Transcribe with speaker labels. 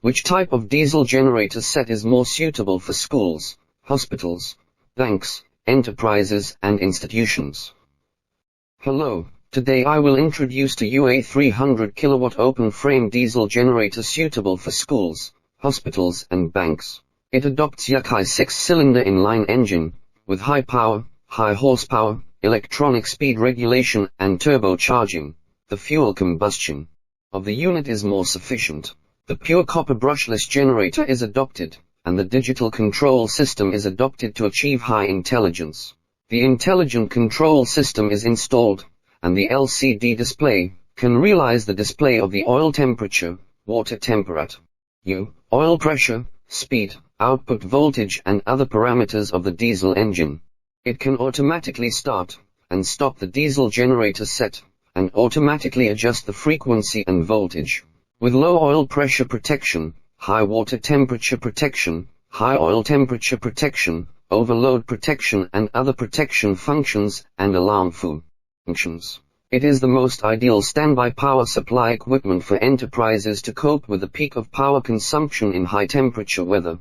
Speaker 1: Which type of diesel generator set is more suitable for schools, hospitals, banks, enterprises and institutions? Hello, today I will introduce to you a 300 kilowatt open frame diesel generator suitable for schools, hospitals and banks. It adopts Yuchai 6-cylinder inline engine, with high power, high horsepower, electronic speed regulation and turbocharging. The fuel combustion of the unit is more sufficient. The pure copper brushless generator is adopted, and the digital control system is adopted to achieve high intelligence. The intelligent control system is installed, and the LCD display can realize the display of the oil temperature, water temperature, oil pressure, speed, output voltage and other parameters of the diesel engine. It can automatically start and stop the diesel generator set, and automatically adjust the frequency and voltage. With low oil pressure protection, high water temperature protection, high oil temperature protection, overload protection and other protection functions and alarm functions. It is the most ideal standby power supply equipment for enterprises to cope with the peak of power consumption in high temperature weather.